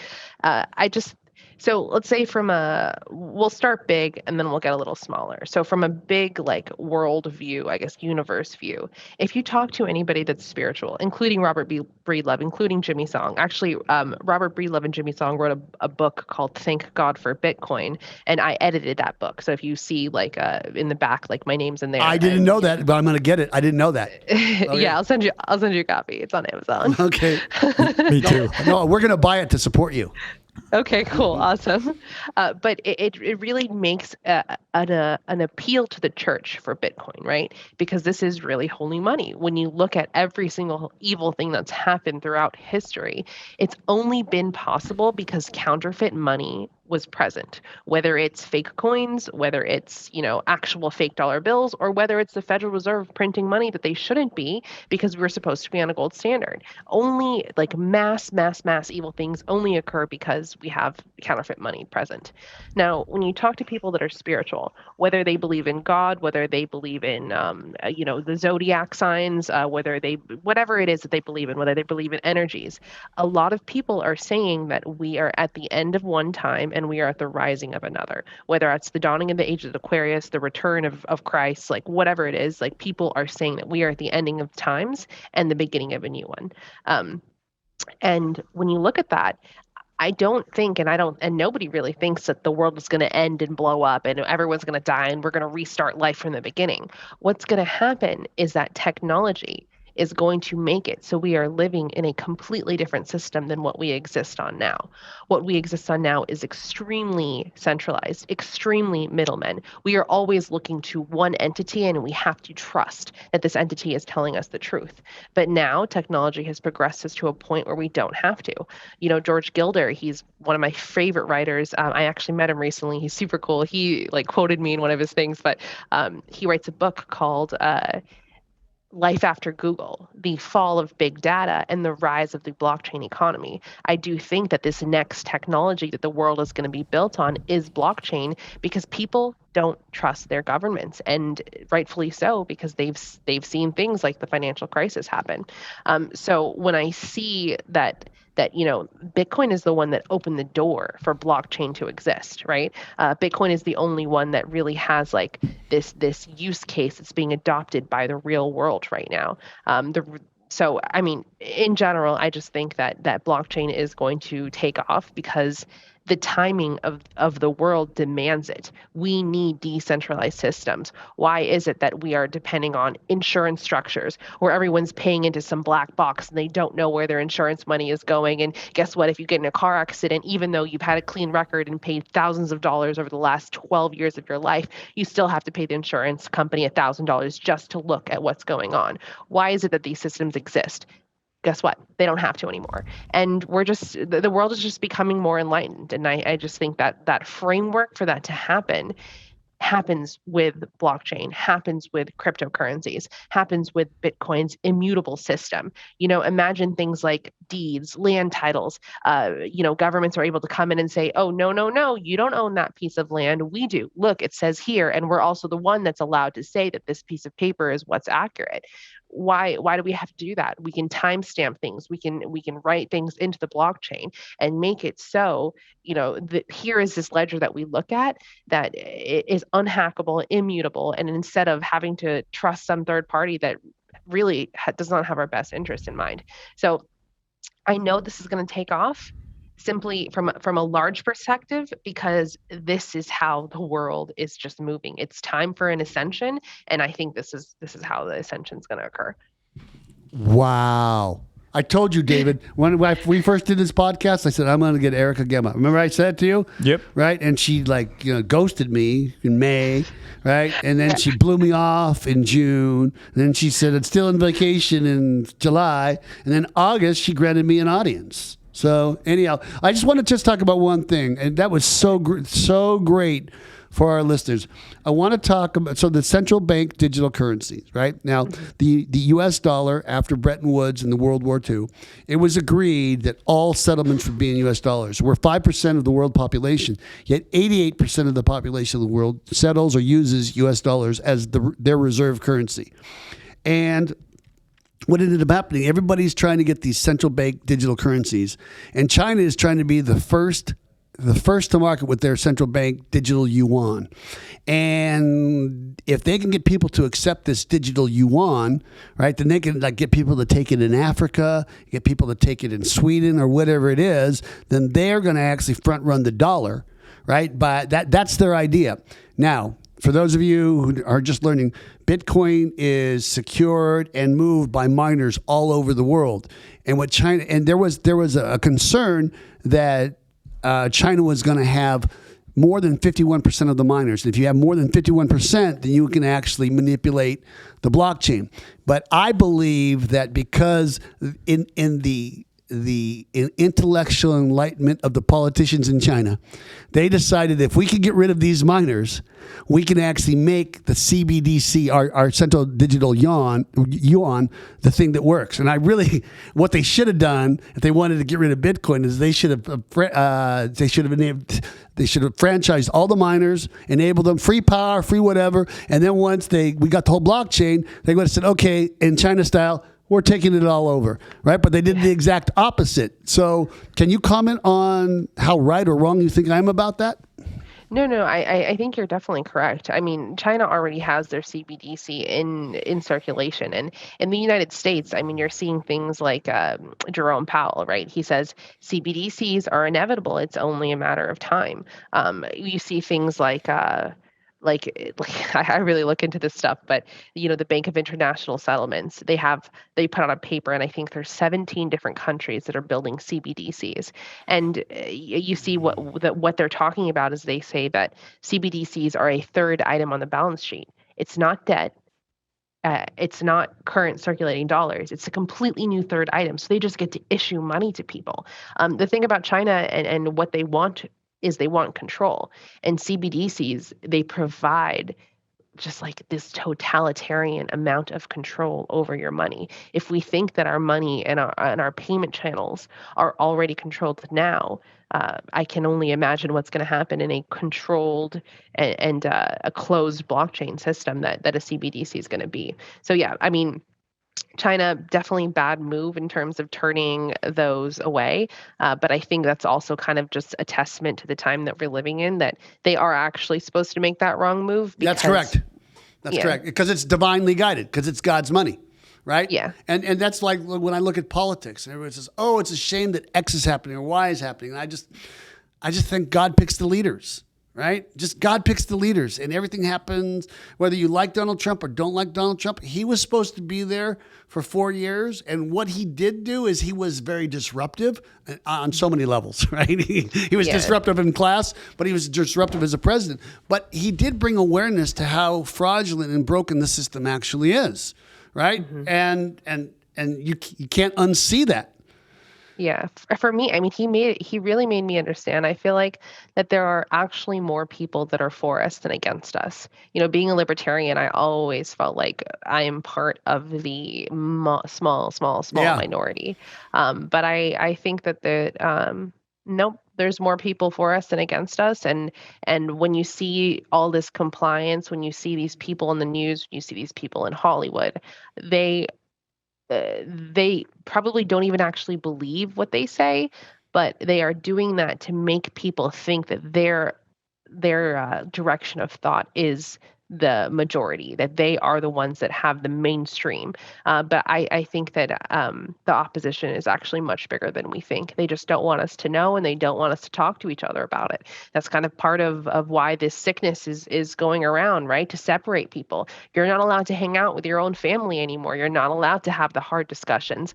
So let's say we'll start big and then we'll get a little smaller. So from a big world view, I guess universe view, if you talk to anybody that's spiritual, including Robert Breedlove, including Jimmy Song, actually Robert Breedlove and Jimmy Song wrote a book called Thank God for Bitcoin, and I edited that book. So if you see in the back, my name's in there. I didn't know that, but I'm going to get it. I didn't know that. Okay. Yeah, I'll send you a copy. It's on Amazon. Okay. Me too. No, we're going to buy it to support you. Okay, cool. Awesome. But it really makes an appeal to the church for Bitcoin, right? Because this is really holy money. When you look at every single evil thing that's happened throughout history, it's only been possible because counterfeit money was present, whether it's fake coins, whether it's, actual fake dollar bills, or whether it's the Federal Reserve printing money that they shouldn't be because we're supposed to be on a gold standard. Only mass evil things only occur because we have counterfeit money present. Now, when you talk to people that are spiritual, whether they believe in God, whether they believe in, the zodiac signs, whatever it is that they believe in, whether they believe in energies, a lot of people are saying that we are at the end of one time and we are at the rising of another, whether it's the dawning of the age of Aquarius, the return of Christ, whatever it is, people are saying that we are at the ending of times and the beginning of a new one. And when you look at that, I don't think, and nobody really thinks that the world is going to end and blow up and everyone's going to die and we're going to restart life from the beginning. What's going to happen is that technology is going to make it so we are living in a completely different system than what we exist on now. What we exist on now is extremely centralized, extremely middlemen. We are always looking to one entity and we have to trust that this entity is telling us the truth. But now technology has progressed us to a point where we don't have to. George Gilder, he's one of my favorite writers. I actually met him recently. He's super cool. He quoted me in one of his things, but he writes a book called Life After Google, the fall of big data and the rise of the blockchain economy. I do think that this next technology that the world is going to be built on is blockchain, because people don't trust their governments, and rightfully so, because they've seen things like the financial crisis happen. So when I see that Bitcoin is the one that opened the door for blockchain to exist, right? Bitcoin is the only one that really has this use case that's being adopted by the real world right now. So I mean, in general, I just think that blockchain is going to take off because the timing of the world demands it. We need decentralized systems. Why is it that we are depending on insurance structures where everyone's paying into some black box and they don't know where their insurance money is going? And guess what? If you get in a car accident, even though you've had a clean record and paid thousands of dollars over the last 12 years of your life, you still have to pay the insurance company $1,000 just to look at what's going on. Why is it that these systems exist? Guess what? They don't have to anymore. And the world is just becoming more enlightened. And I just think that framework for that to happen happens with blockchain, happens with cryptocurrencies, happens with Bitcoin's immutable system. Imagine things like deeds, land titles. Governments are able to come in and say, oh, no, you don't own that piece of land. We do. Look, it says here. And we're also the one that's allowed to say that this piece of paper is what's accurate. Why do we have to do that? We can timestamp things. We can write things into the blockchain and make it so, that here is this ledger that we look at that is unhackable, immutable. And instead of having to trust some third party that really does not have our best interest in mind. So I know this is going to take off simply from a large perspective, because this is how the world is just moving. It's time for an ascension, and I think this is how the ascension is going to occur. Wow. I told you, David, when we first did this podcast, I said, I'm going to get Eryka Gemma. Remember I said to you? Yep. Right? And she ghosted me in May, right? And then she blew me off in June. And then she said, it's still in vacation in July. And then August, she granted me an audience. So anyhow, I just want to just talk about one thing. And that was so great for our listeners. I want to talk about, the central bank digital currencies, right? Now, the U.S. dollar, after Bretton Woods in the World War II, it was agreed that all settlements would be in U.S. dollars. We're 5% of the world population, yet 88% of the population of the world settles or uses U.S. dollars as their reserve currency. And what ended up happening, everybody's trying to get these central bank digital currencies, and China is trying to be the first to market with their central bank digital yuan. And if they can get people to accept this digital yuan, right, then they can get people to take it in Africa, get people to take it in Sweden or whatever it is, then they're going to actually front run the dollar, right? But that's their idea. Now, for those of you who are just learning, Bitcoin is secured and moved by miners all over the world. And there was a concern that China was going to have more than 51% of the miners. If you have more than 51%, then you can actually manipulate the blockchain. But I believe that because in the intellectual enlightenment of the politicians in China, they decided if we could get rid of these miners, we can actually make the CBDC, our central digital yuan, the thing that works. And what they should have done if they wanted to get rid of Bitcoin is they should have franchised all the miners, enabled them free power, free whatever. And then once we got the whole blockchain, they would have said, okay, in China style, we're taking it all over, right? But they did the exact opposite. So can you comment on how right or wrong you think I am about that? No, I think you're definitely correct. I mean, China already has their CBDC in circulation, and in the United States, I mean, you're seeing things like Jerome Powell, right? He says CBDCs are inevitable. It's only a matter of time. You see things like I really look into this stuff, but the Bank of International Settlements, they put out a paper, and I think there's 17 different countries that are building CBDCs. And you see what they're talking about is they say that CBDCs are a third item on the balance sheet. It's not debt. It's not current circulating dollars. It's a completely new third item. So they just get to issue money to people. The thing about China and what they want is they want control. And CBDCs, they provide just like this totalitarian amount of control over your money. If we think that our money and our payment channels are already controlled now, I can only imagine what's going to happen in a controlled and a closed blockchain system that a CBDC is going to be. So yeah, I mean, China definitely bad move in terms of turning those away, but I think that's also kind of just a testament to the time that we're living in, that they are actually supposed to make that wrong move. That's correct. That's correct. Because it's divinely guided, because it's God's money, right? Yeah. And that's like when I look at politics, and everyone says, "Oh, it's a shame that X is happening or Y is happening." And I just think God picks the leaders, right? Just God picks the leaders, and everything happens. Whether you like Donald Trump or don't like Donald Trump, he was supposed to be there for 4 years, and what he did do is he was very disruptive on so many levels, right? He was disruptive in class, but he was disruptive as a president. But he did bring awareness to how fraudulent and broken the system actually is, right? Mm-hmm. And you can't unsee that. Yeah, for me, I mean, he really made me understand. I feel like that there are actually more people that are for us than against us. Being a libertarian, I always felt like I am part of the small minority. But I think that nope, there's more people for us than against us. And when you see all this compliance, when you see these people in the news, when you see these people in Hollywood, they probably don't even actually believe what they say, but they are doing that to make people think that their direction of thought is the majority, that they are the ones that have the mainstream. But I think that the opposition is actually much bigger than we think. They just don't want us to know, and they don't want us to talk to each other about it. That's kind of part of why this sickness is going around, right? To separate people. You're not allowed to hang out with your own family anymore. You're not allowed to have the hard discussions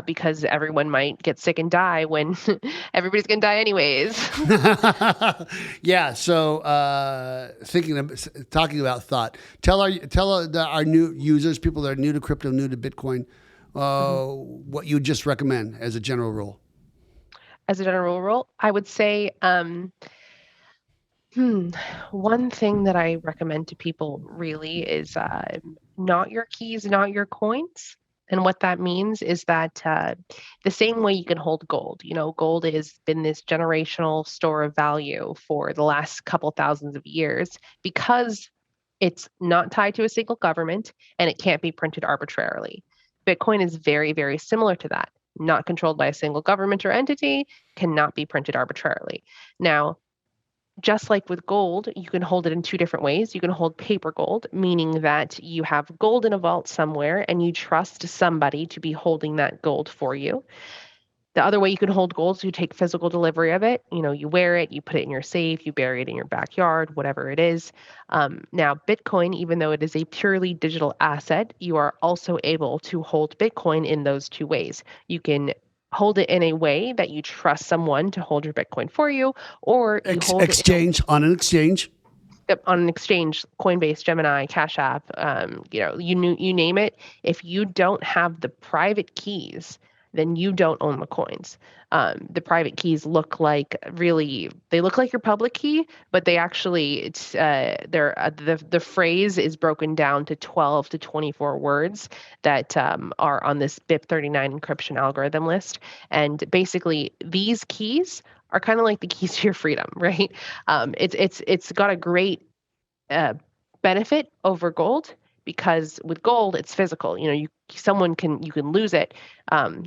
because everyone might get sick and die when everybody's going to die anyways. Yeah. So talking about thought, tell our new users, people that are new to crypto, new to Bitcoin, what you just recommend as a general rule. As a general rule, I would say one thing that I recommend to people really is not your keys, not your coins. And what that means is that the same way you can hold gold, gold has been this generational store of value for the last couple thousands of years because it's not tied to a single government and it can't be printed arbitrarily. Bitcoin is very, very similar to that. Not controlled by a single government or entity, cannot be printed arbitrarily. Now, just like with gold, you can hold it in two different ways. You can hold paper gold, meaning that you have gold in a vault somewhere and you trust somebody to be holding that gold for you. The other way you can hold gold is you take physical delivery of it. You wear it, you put it in your safe, you bury it in your backyard, whatever it is. Now, Bitcoin, even though it is a purely digital asset, you are also able to hold Bitcoin in those two ways. You can hold it in a way that you trust someone to hold your Bitcoin for you, or you hold exchange on an exchange. On an exchange, Coinbase, Gemini, Cash App, you name it. If you don't have the private keys, then you don't own the coins. The private keys look like your public key, but they actually the phrase is broken down to 12 to 24 words that are on this BIP39 encryption algorithm list. And basically, these keys are kind of like the keys to your freedom, right? It's got a great benefit over gold because with gold it's physical. You you can lose it.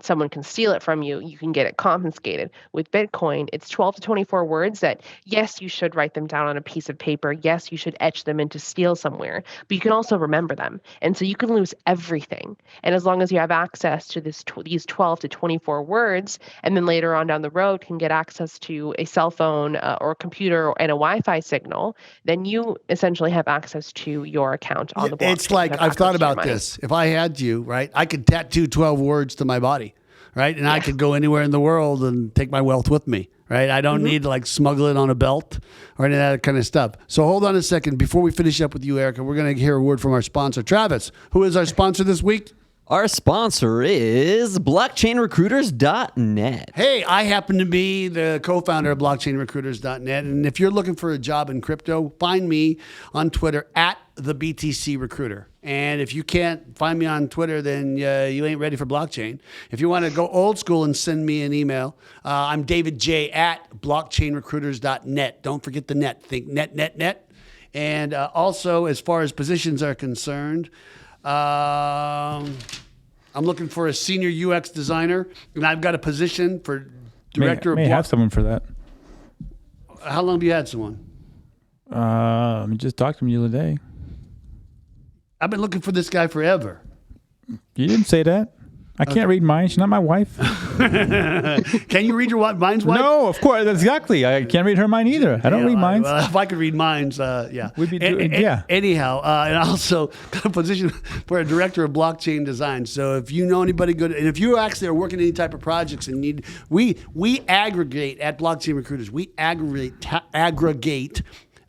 Someone can steal it from you. You can get it confiscated. With Bitcoin, it's 12 to 24 words that, yes, you should write them down on a piece of paper. Yes, you should etch them into steel somewhere, but you can also remember them. And so you can lose everything. And as long as you have access to these 12 to 24 words, and then later on down the road can get access to a cell phone or a computer and a Wi-Fi signal, then you essentially have access to your account on the blockchain. It's like, I've thought about this. If I had you, right, I could tattoo 12 words to my body, right? And I could go anywhere in the world and take my wealth with me, right? I don't need to like smuggle it on a belt or any of that kind of stuff. So hold on a second. Before we finish up with you, Eryka, we're going to hear a word from our sponsor, Travis. Who is our sponsor this week? Our sponsor is blockchainrecruiters.net. Hey, I happen to be the co-founder of blockchainrecruiters.net. And if you're looking for a job in crypto, find me on Twitter at the BTC Recruiter. And if you can't find me on Twitter, then you ain't ready for blockchain. If you want to go old school and send me an email, I'm David J at blockchainrecruiters.net. Don't forget the net. Think net. And also, as far as positions are concerned, I'm looking for a senior UX designer, and I've got a position for director may of have someone for that. How long have you had someone? I just talked to him the other day. I've been looking for this guy forever. You didn't say that. I can't read minds. She's not my wife. Can you read your mind's wife? No, of course. Exactly. I can't read her mind either. I don't read minds. Well, if I could read minds, yeah. We'd be doing, yeah. Anyhow, and also got a position for a director of blockchain design. So if you know anybody good, and if you actually are working any type of projects and need, we aggregate at Blockchain Recruiters. We aggregate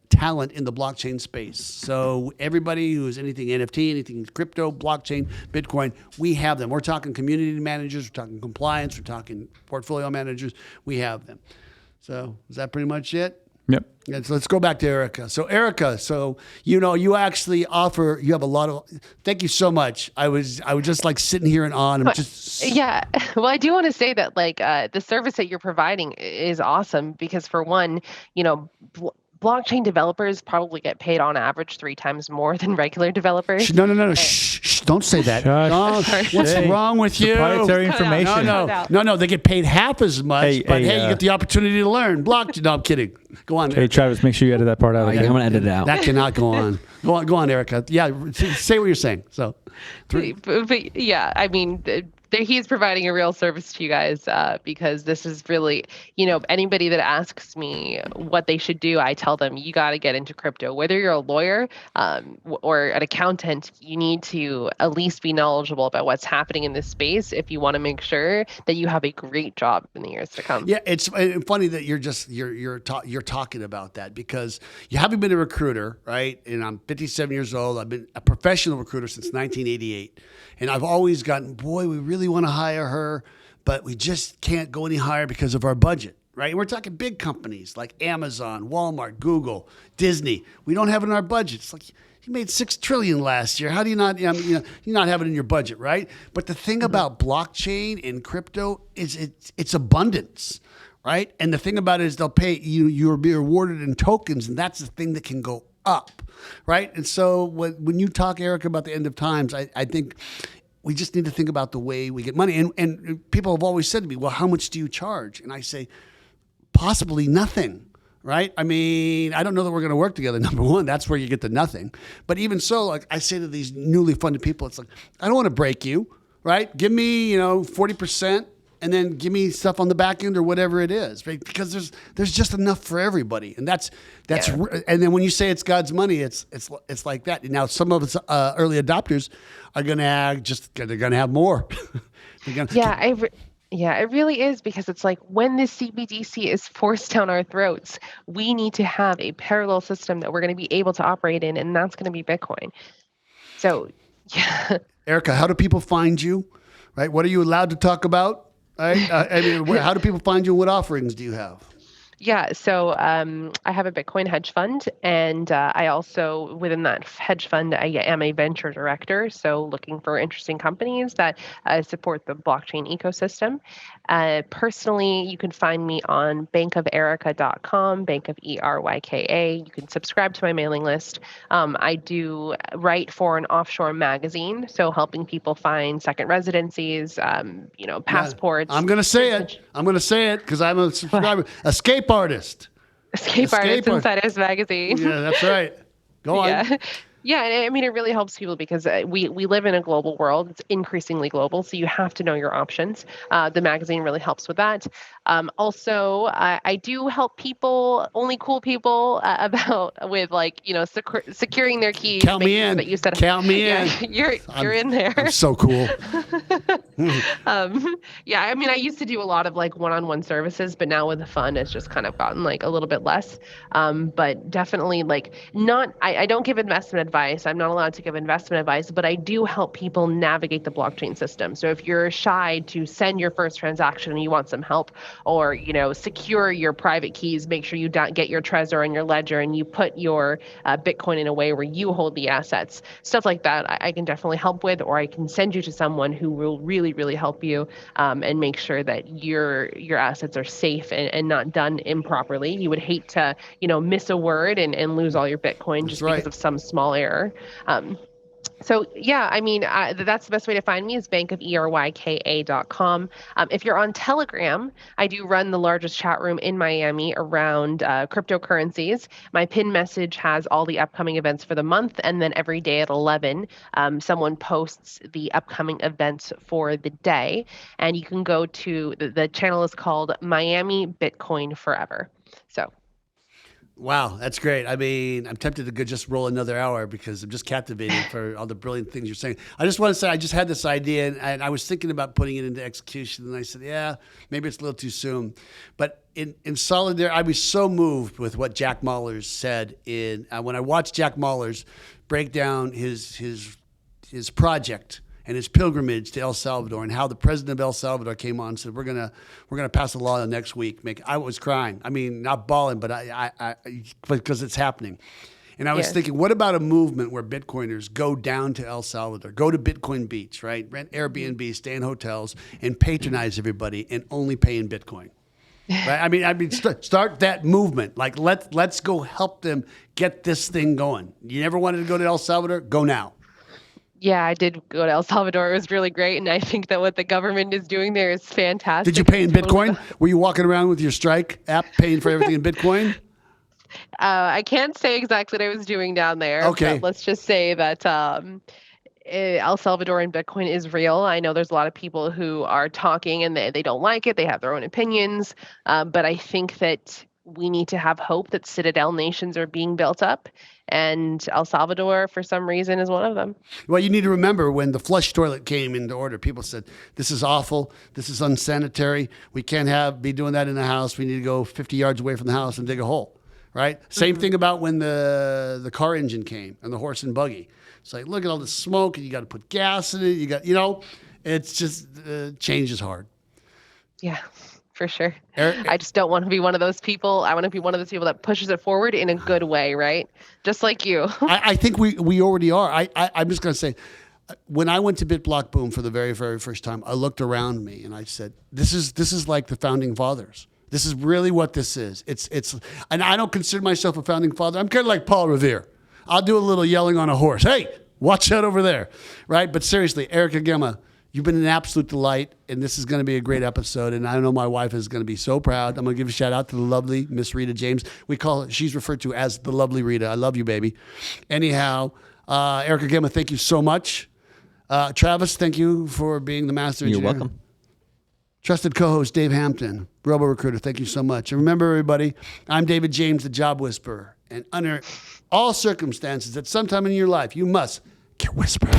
talent in the blockchain space. So everybody who is anything NFT, anything crypto, blockchain, Bitcoin, we have them. We're talking community managers, we're talking compliance, we're talking portfolio managers. We have them. So is that pretty much it? Yep. Yeah, so let's go back to Eryka. So Eryka, you actually offer, you have a lot of, thank you so much. I was just like sitting here in awe. And I'm just. Yeah. Well, I do want to say that the service that you're providing is awesome because for one, blockchain developers probably get paid on average 3 times more than regular developers. No. Shh, don't say that. What's wrong with you? Proprietary information. No. They get paid half as much, you get the opportunity to learn. Blockchain. No, I'm kidding. Go on. Hey, Travis, make sure you edit that part out. I'm going to edit it out. That cannot go on. Go on, Eryka. Yeah, say what you're saying. So, but yeah, I mean, he is providing a real service to you guys because this is really, anybody that asks me what they should do, I tell them you got to get into crypto. Whether you're a lawyer or an accountant, you need to at least be knowledgeable about what's happening in this space if you want to make sure that you have a great job in the years to come. Yeah, it's funny that you're talking about that because you haven't been a recruiter, right? And I'm 57 years old. I've been a professional recruiter since 1988. And I've always gotten, boy, we really want to hire her, but we just can't go any higher because of our budget, right? And we're talking big companies like Amazon, Walmart, Google, Disney. We don't have it in our budget. It's like, you made $6 trillion last year. How do you not, you not have it in your budget, right? But the thing about blockchain and crypto is it's abundance, right? And the thing about it is they'll pay you, you'll be rewarded in tokens, and that's the thing that can go up, right? And so when you talk, Eryka, about the end of times, I think we just need to think about the way we get money. And people have always said to me, well, how much do you charge? And I say, possibly nothing, right? I mean, I don't know that we're going to work together. Number one, that's where you get the nothing. But even so, like I say to these newly funded people, it's like, I don't want to break you, right? Give me, 40%. And then give me stuff on the back end or whatever it is, right? Because there's just enough for everybody, and that's and then when you say it's God's money, it's like that. Now some of us early adopters are going to have more. It really is because it's like when this CBDC is forced down our throats, we need to have a parallel system that we're going to be able to operate in, and that's going to be Bitcoin. So, yeah. Eryka, how do people find you? Right? What are you allowed to talk about? Right? How do people find you? What offerings do you have? Yeah, so I have a Bitcoin hedge fund, and I also, within that hedge fund, I am a venture director. So looking for interesting companies that support the blockchain ecosystem. Personally, you can find me on bankoferyka.com, Bank of ERYKA. You can subscribe to my mailing list. I do write for an offshore magazine, so helping people find second residencies, passports. I'm going to say it. I'm going to say it because I'm a subscriber. Escape artist. Escape Artist Insiders Magazine. Yeah, that's right. Go on. Yeah. Yeah, and I mean, it really helps people because we live in a global world. It's increasingly global, so you have to know your options. The magazine really helps with that. Also, I do help people, only cool people, with securing their keys. Count me making sure in. That you said, Count me in. You're in there. I'm so cool. Yeah, I mean, I used to do a lot of one-on-one services, but now with the fund, it's just kind of gotten a little bit less. But definitely I don't give investment advice. I'm not allowed to give investment advice, but I do help people navigate the blockchain system. So if you're shy to send your first transaction and you want some help, or secure your private keys, make sure you don't get your Trezor and your Ledger, and you put your Bitcoin in a way where you hold the assets, stuff like that, I can definitely help with, or I can send you to someone who will really, really help you and make sure that your assets are safe and not done improperly. You would hate to miss a word and lose all your Bitcoin just because of some small error. So yeah, I mean, that's the best way to find me is bankoferyka.com. If you're on Telegram, I do run the largest chat room in Miami around cryptocurrencies. My pin message has all the upcoming events for the month, and then every day at 11, someone posts the upcoming events for the day. And you can go to the channel is called Miami Bitcoin Forever. So. Wow, that's great. I mean, I'm tempted to just roll another hour because I'm just captivated for all the brilliant things you're saying. I just want to say I just had this idea, and I was thinking about putting it into execution, and I said, yeah, maybe it's a little too soon. But in solidarity, I was so moved with what Jack Mallers said when I watched Jack Mallers break down his project and his pilgrimage to El Salvador, and how the president of El Salvador came on and said, we're gonna pass a law next week. I was crying. I mean, not bawling, but because it's happening. And I was thinking, what about a movement where Bitcoiners go down to El Salvador, go to Bitcoin Beach, right? Rent Airbnb, stay in hotels, and patronize everybody, and only pay in Bitcoin. Right? I mean, start that movement. Let's go help them get this thing going. You never wanted to go to El Salvador? Go now. Yeah, I did go to El Salvador. It was really great, and I think that what the government is doing there is fantastic. Did you pay in Bitcoin? Were you walking around with your Strike app paying for everything in Bitcoin? I can't say exactly what I was doing down there. Okay. But let's just say that El Salvador and Bitcoin is real. I know there's a lot of people who are talking and they don't like it. They have their own opinions. But I think that we need to have hope that citadel nations are being built up. And El Salvador, for some reason, is one of them. Well, you need to remember when the flush toilet came into order, people said, this is awful. This is unsanitary. We can't be doing that in the house. We need to go 50 yards away from the house and dig a hole, right? Same thing about when the car engine came and the horse and buggy. It's like, look at all the smoke, and you got to put gas in it. It's just, change is hard. Yeah. For sure. I just don't want to be one of those people. I want to be one of those people that pushes it forward in a good way, right? Just like you. I think we already are. I'm just going to say, when I went to BitBlock Boom for the very, very first time, I looked around me and I said, this is like the founding fathers. This is really what this is. It's and I don't consider myself a founding father. I'm kind of like Paul Revere. I'll do a little yelling on a horse. Hey, watch out over there, right? But seriously, Eryka Gemma, you've been an absolute delight, and this is going to be a great episode, and I know my wife is going to be so proud. I'm going to give a shout-out to the lovely Miss Rita James. She's referred to as the lovely Rita. I love you, baby. Anyhow, Eryka Gemma, thank you so much. Travis, thank you for being the master engineer. You're welcome. Trusted co-host Dave Hampton, Robo Recruiter, thank you so much. And remember, everybody, I'm David James, the Job Whisperer, and under all circumstances, at some time in your life, you must get whispered.